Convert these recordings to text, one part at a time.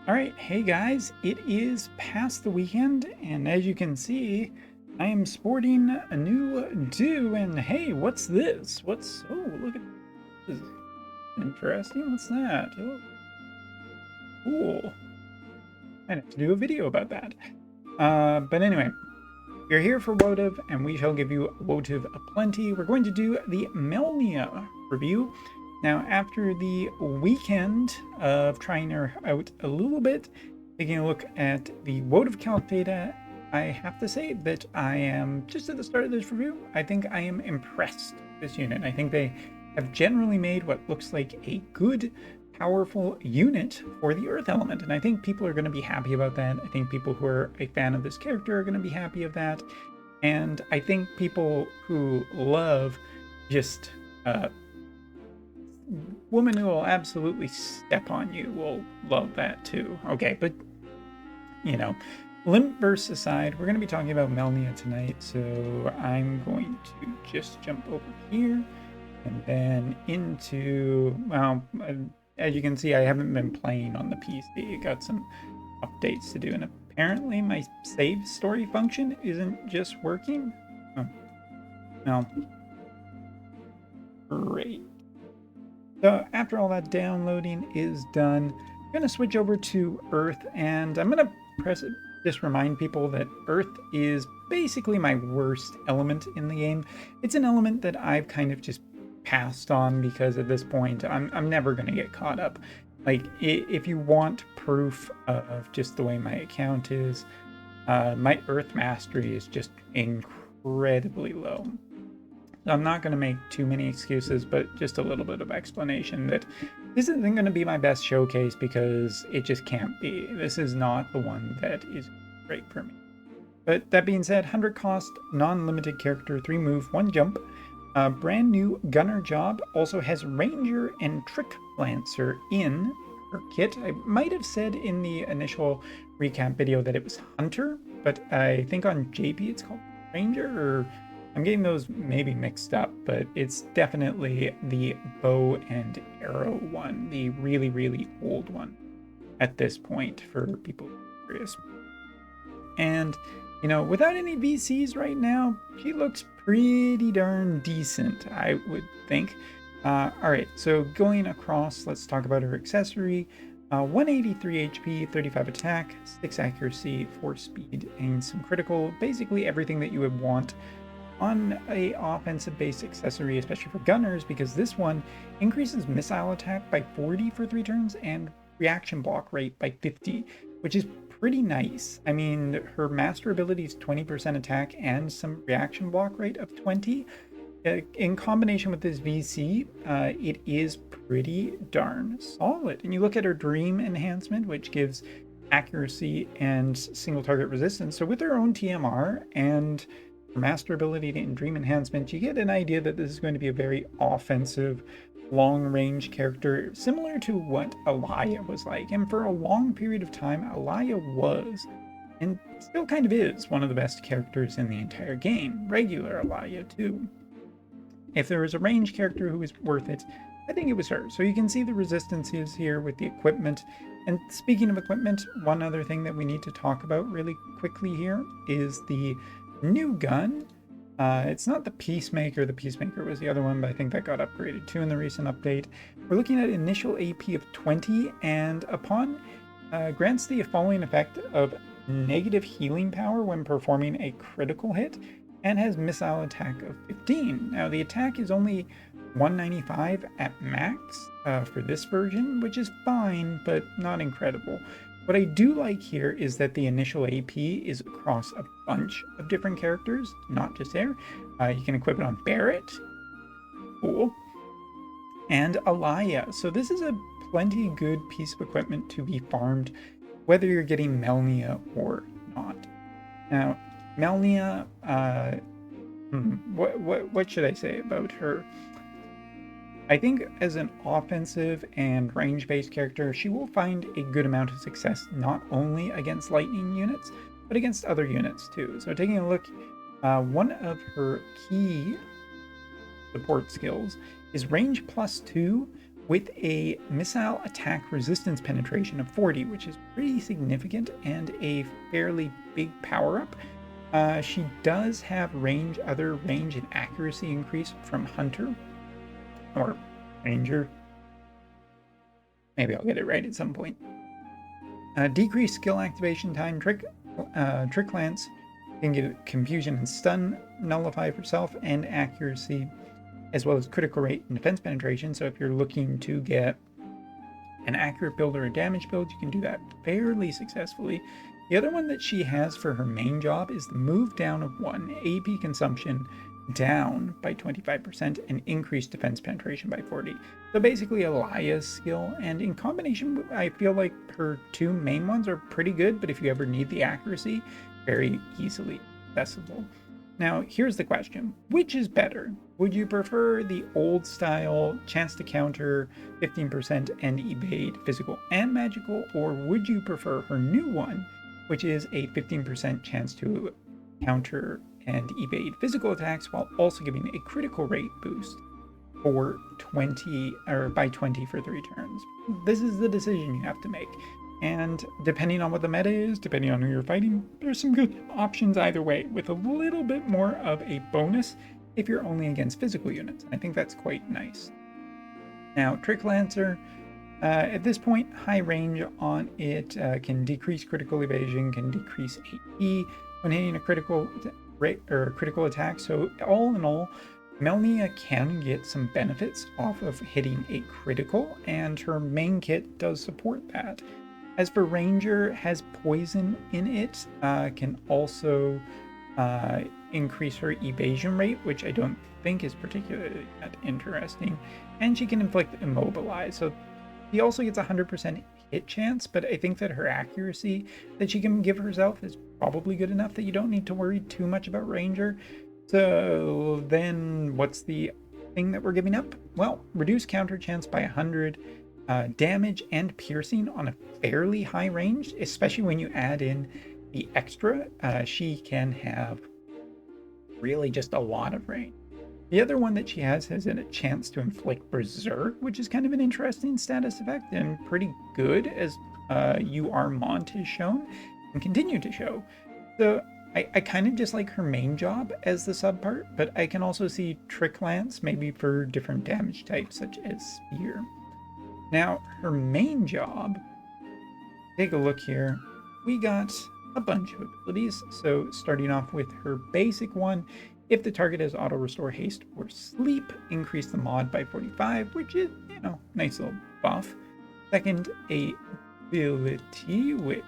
All right, hey guys, it is past the weekend, and as you can see, I am sporting a new do. And hey, what's this? Look at this. Interesting. What's that? Oh, cool. I have to do a video about that. But anyway, you're here for Wotv, and we shall give you Wotv aplenty. We're going to do the Melnia review. Now, after the weekend of trying her out a little bit, taking a look at the Wotv Calc data, I have to say that I am, just at the start of this review, I think I am impressed with this unit. I think they have generally made what looks like a good, powerful unit for the Earth element, and I think people are going to be happy about that. I think people who are a fan of this character are going to be happy of that, and I think people who love just woman who will absolutely step on you will love that too. Okay, but you know, limp bursts aside, we're going to be talking about Melnia tonight, so I'm going to just jump over here and then into, well, as you can see, I haven't been playing on the PC. Got some updates to do, and apparently my save story function isn't just working. Oh, no. Great. So after all that downloading is done, I'm going to switch over to Earth, and I'm going to press it. Just remind people that Earth is basically my worst element in the game. It's an element that I've kind of just passed on because at this point I'm never going to get caught up. Like, if you want proof of just the way my account is, my Earth mastery is just incredibly low. I'm not going to make too many excuses, but just a little bit of explanation that this isn't going to be my best showcase because it just can't be. This is not the one that is great for me. But that being said, 100 cost, non-limited character, 3 move, 1 jump. Brand new gunner job, also has ranger and trick lancer in her kit. I might have said in the initial recap video that it was hunter, but I think on JP it's called ranger, or I'm getting those maybe mixed up, but it's definitely the bow and arrow one, the really, really old one at this point for people curious. And, you know, without any VCs right now, she looks pretty darn decent, I would think. All right, so going across, let's talk about her accessory. 183 HP, 35 attack, 6 accuracy, 4 speed, and some critical. Basically everything that you would want on a offensive based accessory, especially for gunners, because this one increases missile attack by 40 for 3 turns and reaction block rate by 50, which is pretty nice. I mean, her master ability is 20% attack and some reaction block rate of 20. In combination with this VC, it is pretty darn solid. And you look at her dream enhancement, which gives accuracy and single target resistance. So with her own TMR and master ability and dream enhancement, you get an idea that this is going to be a very offensive, long-range character, similar to what Alaya was like. And for a long period of time, Alaya was, and still kind of is, one of the best characters in the entire game. Regular Alaya, too. If there was a range character who was worth it, I think it was her. So you can see the resistances here with the equipment. And speaking of equipment, one other thing that we need to talk about really quickly here is the new gun. It's not the Peacemaker. The Peacemaker was the other one, but I think that got upgraded too in the recent update. We're looking at initial AP of 20, and upon grants the following effect of negative healing power when performing a critical hit, and has missile attack of 15. Now the attack is only 195 at max for this version, which is fine, but not incredible. What I do like here is that the initial AP is across a bunch of different characters, not just there. You can equip it on Barrett, cool, and Alaya. So this is a plenty good piece of equipment to be farmed, whether you're getting Melnia or not. Now, Melnia, what should I say about her? I think as an offensive and range-based character, she will find a good amount of success not only against lightning units, but against other units too. So taking a look, one of her key support skills is range +2 with a missile attack resistance penetration of 40, which is pretty significant and a fairly big power-up. She does have other range and accuracy increase from Hunter, or Ranger. Maybe I'll get it right at some point. Decreased skill activation time. Trick Lance can give confusion and stun, nullify for self, and accuracy, as well as critical rate and defense penetration. So if you're looking to get an accurate build or a damage build, you can do that fairly successfully. The other one that she has for her main job is the move down of 1, AP consumption down by 25%, and increased defense penetration by 40. So basically Elia's skill, and in combination, I feel like her two main ones are pretty good, but if you ever need the accuracy, very easily accessible. Now, here's the question. Which is better? Would you prefer the old style chance to counter 15% and evade physical and magical, or would you prefer her new one, which is a 15% chance to counter and evade physical attacks while also giving a critical rate boost for 20 or by 20 for 3 turns? This is the decision you have to make. And depending on what the meta is, depending on who you're fighting, there's some good options either way, with a little bit more of a bonus if you're only against physical units. I think that's quite nice. Now, Trick Lancer, at this point, high range on it can decrease critical evasion, can decrease AP when hitting a critical rate or critical attack. So all in all, Melnia can get some benefits off of hitting a critical, and her main kit does support that. As for Ranger, has poison in it, can also increase her evasion rate, which I don't think is particularly that interesting, and she can inflict immobilize. So she also gets 100% hit chance, but I think that her accuracy that she can give herself is probably good enough that you don't need to worry too much about Ranger. So then what's the thing that we're giving up? Well, reduce counter chance by 100, damage and piercing on a fairly high range, especially when you add in the extra. She can have really just a lot of range. The other one that she has a chance to inflict Berserk, which is kind of an interesting status effect and pretty good, as Mont has shown and continue to show. So I kind of just like her main job as the sub part, but I can also see Trick Lance maybe for different damage types such as Spear. Now, her main job, take a look here. We got a bunch of abilities. So starting off with her basic one, if the target has auto restore, haste, or sleep, increase the mod by 45, which is, nice little buff. Second ability, which,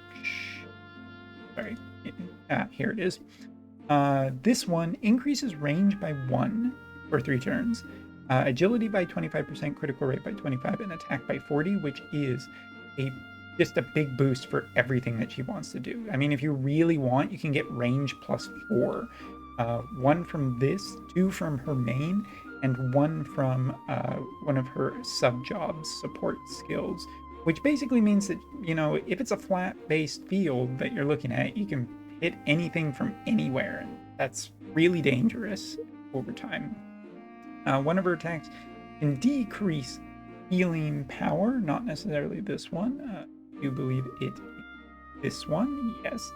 sorry, here it is. This one increases range by 1 for 3 turns. Agility by 25%, critical rate by 25, and attack by 40, which is just a big boost for everything that she wants to do. I mean, if you really want, you can get range plus 4. 1 from this, 2 from her main, and 1 from one of her sub-jobs support skills, which basically means that, if it's a flat-based field that you're looking at, you can hit anything from anywhere, and that's really dangerous over time. One of her attacks can decrease healing power, not necessarily this one. You believe it is this one? Yes.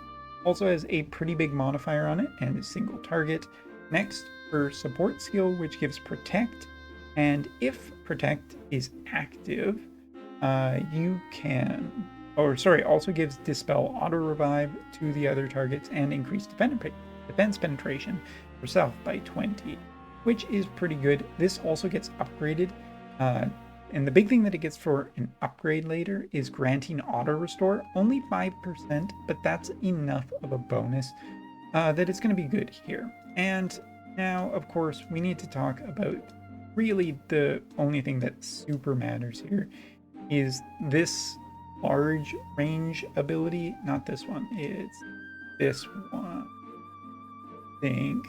Also has a pretty big modifier on it and a single target. Next, her support skill, which gives Protect, and if Protect is active, also gives Dispel Auto Revive to the other targets and increase defense penetration herself by 20, which is pretty good. This also gets upgraded, and the big thing that it gets for an upgrade later is granting auto restore, only 5%, but that's enough of a bonus that it's going to be good here. And now, of course, we need to talk about really the only thing that super matters here is this large range ability. Not this one, it's this one, I think.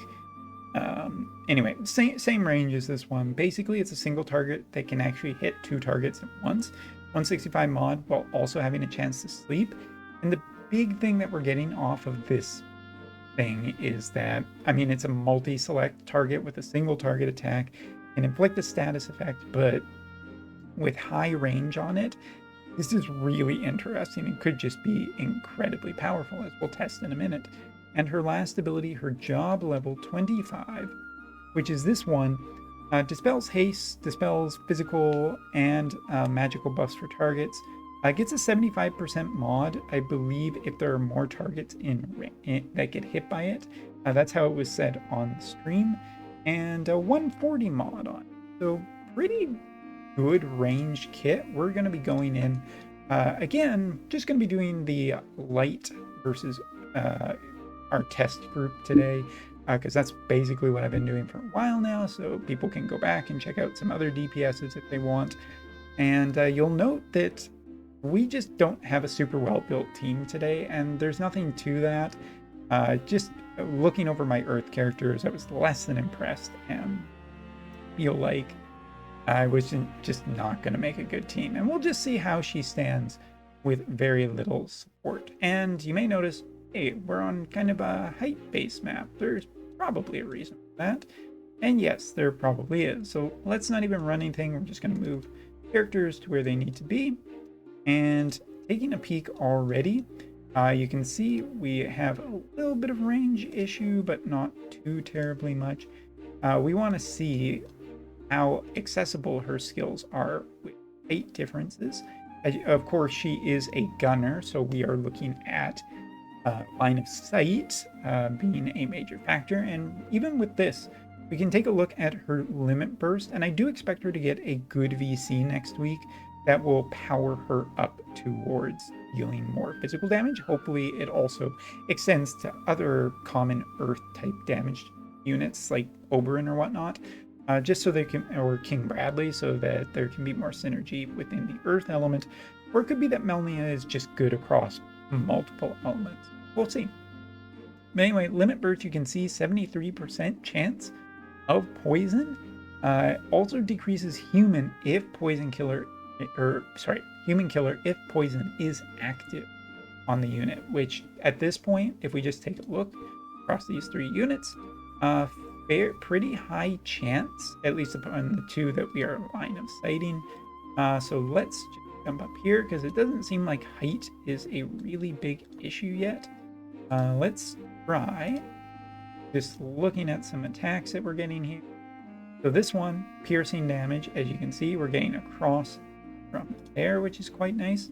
Anyway, same range as this one. Basically, it's a single target that can actually hit 2 targets at once. 165 mod while also having a chance to sleep. And the big thing that we're getting off of this thing is that, it's a multi-select target with a single target attack, can inflict a status effect, but with high range on it, this is really interesting and could just be incredibly powerful, as we'll test in a minute. And her last ability, her job level 25, which is this one, dispels haste, dispels physical and magical buffs for targets. Gets a 75% mod, I believe, if there are more targets that get hit by it. That's how it was said on the stream. And a 140 mod on it. So pretty good range kit. We're going to be going in, again, just going to be doing the light versus our test group today, because that's basically what I've been doing for a while now, so people can go back and check out some other DPSs if they want. And you'll note that we just don't have a super well-built team today, and there's nothing to that. Just looking over my Earth characters, I was less than impressed and feel like I was just not going to make a good team. And we'll just see how she stands with very little support. And you may notice, hey, we're on kind of a height-based map. There's probably a reason for that. And yes, there probably is. So let's not even run anything. We're just going to move characters to where they need to be. And taking a peek already, you can see we have a little bit of range issue, but not too terribly much. We want to see how accessible her skills are with height differences. Of course, she is a gunner, so we are looking at line of sight being a major factor. And even with this, we can take a look at her limit burst, and I do expect her to get a good VC next week that will power her up towards dealing more physical damage. Hopefully it also extends to other common earth type damaged units like Oberyn or whatnot, just so they can, or King Bradley, so that there can be more synergy within the earth element. Or it could be that Melnia is just good across multiple elements. We'll see. But anyway, limit burst, you can see 73% chance of poison. Also decreases human if human killer if poison is active on the unit, which at this point, if we just take a look across these three units, pretty high chance, at least upon the two that we are line of sighting. So let's just jump up here, because it doesn't seem like height is a really big issue yet. Let's try just looking at some attacks that we're getting here. So this one, piercing damage, as you can see, we're getting across from there, which is quite nice.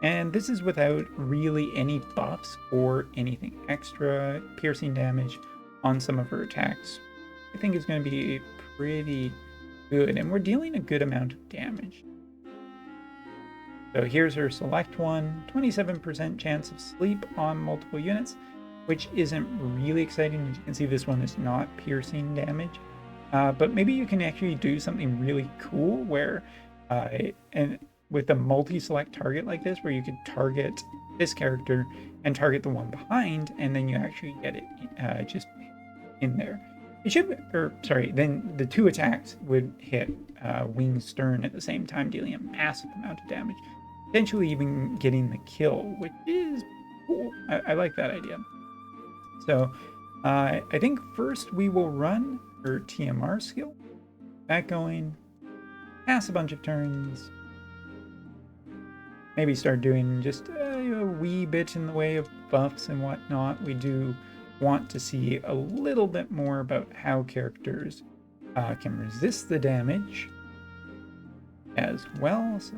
And this is without really any buffs or anything extra. Piercing damage on some of her attacks, I think, is going to be pretty good, and we're dealing a good amount of damage. So here's her select one, 27% chance of sleep on multiple units, which isn't really exciting. As you can see, this one is not piercing damage, but maybe you can actually do something really cool where and with a multi-select target like this, where you could target this character and target the one behind, and then you actually get it just in there. It should, or sorry, then the two attacks would hit wing stern at the same time, dealing a massive amount of damage, potentially even getting the kill, which is cool. I like that idea. So I think first we will run her TMR skill, that going, pass a bunch of turns, maybe start doing just a wee bit in the way of buffs and whatnot. We do want to see a little bit more about how characters can resist the damage as well. So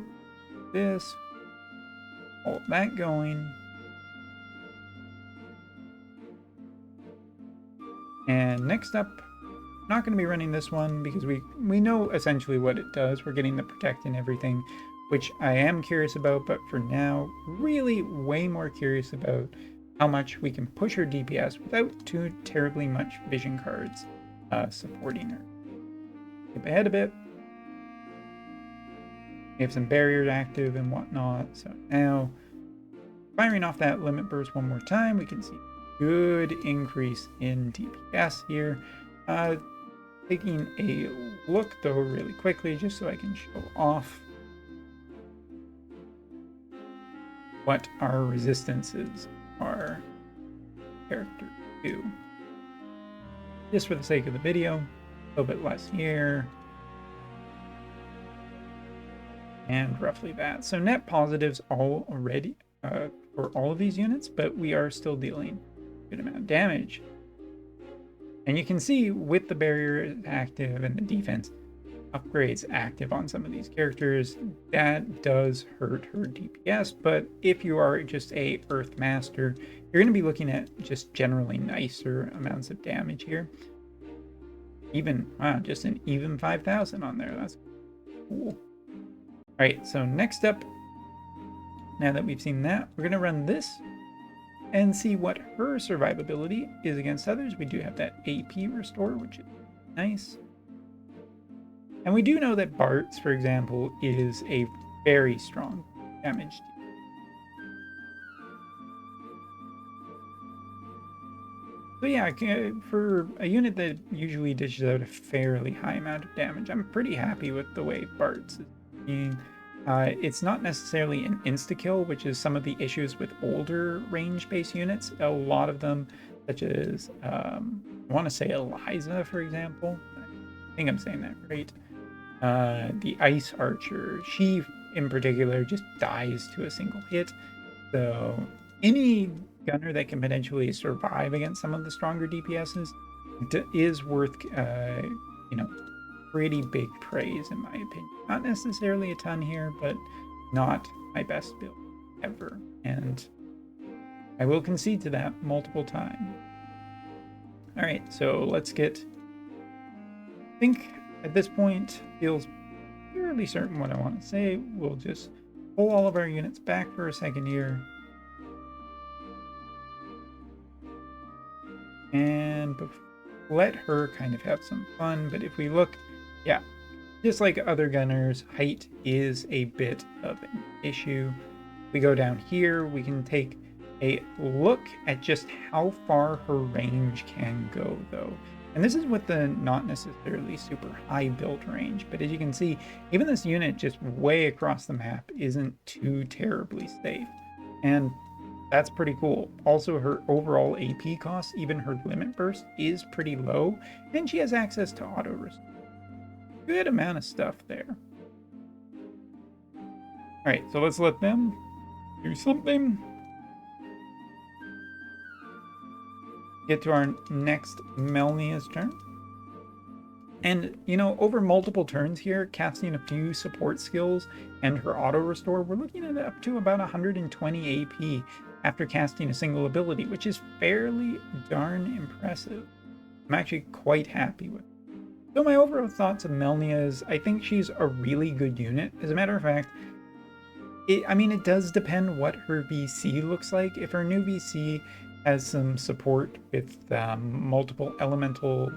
this, hold that going. And next up, not going to be running this one because we know essentially what it does. We're getting the protect and everything, which I am curious about, but for now, really way more curious about how much we can push her DPS without too terribly much vision cards supporting her. Skip ahead a bit. We have some barriers active and whatnot, so now firing off that limit burst one more time, we can see good increase in DPS here. Taking a look though really quickly, just so I can show off what our resistances are character do. Just for the sake of the video, a little bit less here. and roughly that. So net positives already for all of these units, but we are still dealing a good amount of damage. And you can see with the barrier active and the defense upgrades active on some of these characters, that does hurt her DPS. But if you are just a Earth Master, you're going to be looking at just generally nicer amounts of damage here. Even, wow, just an even 5,000 on there. That's cool. All right, so next up, now that we've seen that, we're going to run this and see what her survivability is against others. We do have that AP restore, which is nice. And we do know that Bart's, for example, is a very strong damage dealer. So yeah, for a unit that usually dishes out a fairly high amount of damage, I'm pretty happy with the way Bart's is being. It's not necessarily an insta-kill, which is some of the issues with older range-based units. A lot of them, such as, I want to say Eliza, for example. I think I'm saying that right. The Ice Archer, she in particular just dies to a single hit. So any gunner that can potentially survive against some of the stronger DPSs is worth, pretty big praise in my opinion. Not necessarily a ton here, but not my best build ever. And I will concede to that multiple times. All right, so let's get, I think at this point, feels fairly certain what I want to say. We'll just pull all of our units back for a second here. And let her kind of have some fun. But if we look, yeah, just like other gunners, height is a bit of an issue. We go down here, we can take a look at just how far her range can go though. And this is with the not necessarily super high build range, but as you can see, even this unit just way across the map isn't too terribly safe. And that's pretty cool. Also, her overall AP cost, even her limit burst, is pretty low, and she has access to auto restore. Good amount of stuff there. Alright, so let's let them do something. Get to our next Melnia's turn. And, over multiple turns here, casting a few support skills and her auto restore, we're looking at up to about 120 AP after casting a single ability, which is fairly darn impressive. I'm actually quite happy with it. So my overall thoughts of Melnia is, I think she's a really good unit. As a matter of fact, it does depend what her VC looks like. If her new VC has some support with multiple elemental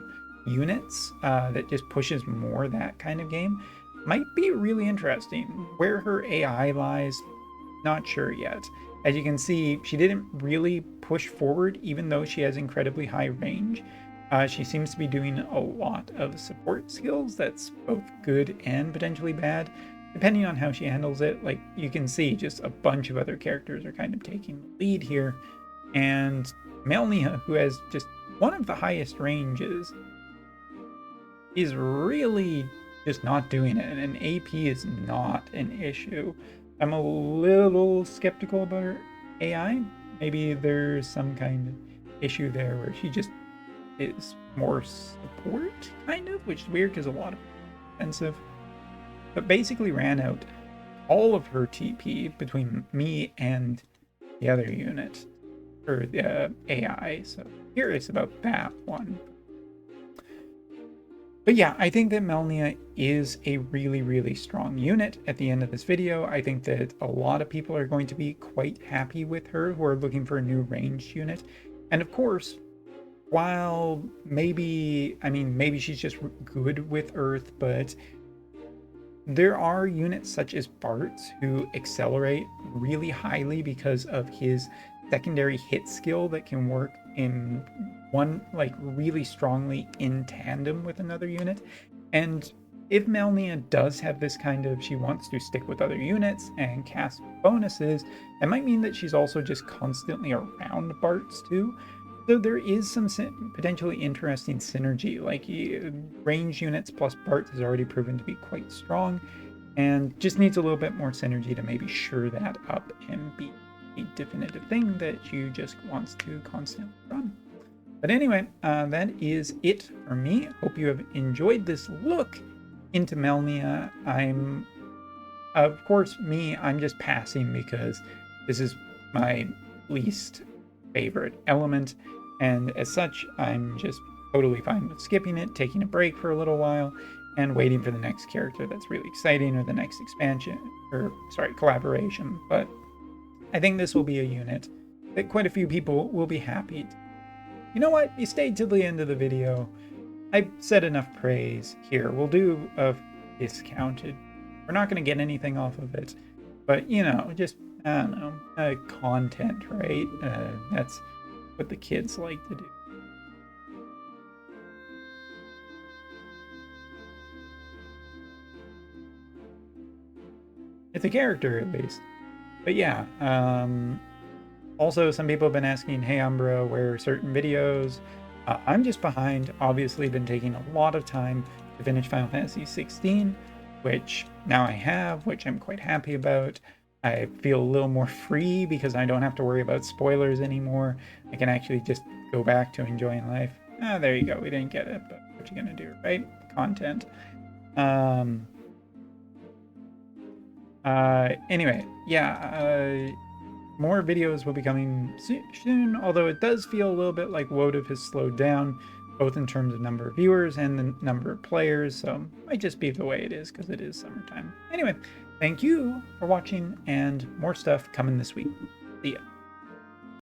units that just pushes more that kind of game, might be really interesting. Where her AI lies, not sure yet. As you can see, she didn't really push forward even though she has incredibly high range. She seems to be doing a lot of support skills that's both good and potentially bad, depending on how she handles it. Like you can see, just a bunch of other characters are kind of taking the lead here. And Melnia, who has just one of the highest ranges, is really just not doing it. And AP is not an issue. I'm a little skeptical about her AI. Maybe there's some kind of issue there where she just is more support, kind of, which is weird because a lot of expensive. But basically ran out all of her TP between me and the other unit, or the AI. So curious about that one. But yeah, I think that Melnia is a really, really strong unit at the end of this video. I think that a lot of people are going to be quite happy with her who are looking for a new ranged unit. And of course, while maybe she's just good with Earth, but there are units such as Bart's who accelerate really highly because of his secondary hit skill that can work in one, like, really strongly in tandem with another unit. And if Melnia does have this kind of, she wants to stick with other units and cast bonuses, that might mean that she's also just constantly around Bart's too. So there is some potentially interesting synergy, like range units plus Bart has already proven to be quite strong. and just needs a little bit more synergy to maybe shore that up and be a definitive thing that you just wants to constantly run. But anyway, that is it for me. Hope you have enjoyed this look into Melnia. Of course, I'm just passing because this is my least favorite element, and as such, I'm just totally fine with skipping it, taking a break for a little while, and waiting for the next character that's really exciting, or the next expansion, or sorry, collaboration. But I think this will be a unit that quite a few people will be happy to. You know what? You stayed to the end of the video. I've said enough praise here. We'll do a discounted. We're not going to get anything off of it, but you know, just, I don't know, content, right? That's what the kids like to do. It's a character, at least. But yeah, also some people have been asking, hey Umbra, where are certain videos? I'm just behind. Obviously been taking a lot of time to finish Final Fantasy 16, which now I have, which I'm quite happy about. I feel a little more free because I don't have to worry about spoilers anymore. I can actually just go back to enjoying life. Ah, there you go. We didn't get it, but what you gonna do, right? Content. Anyway, yeah, more videos will be coming soon, although it does feel a little bit like Wotv has slowed down, both in terms of number of viewers and the number of players, so might just be the way it is because it is summertime. Anyway, thank you for watching, and more stuff coming this week. See ya.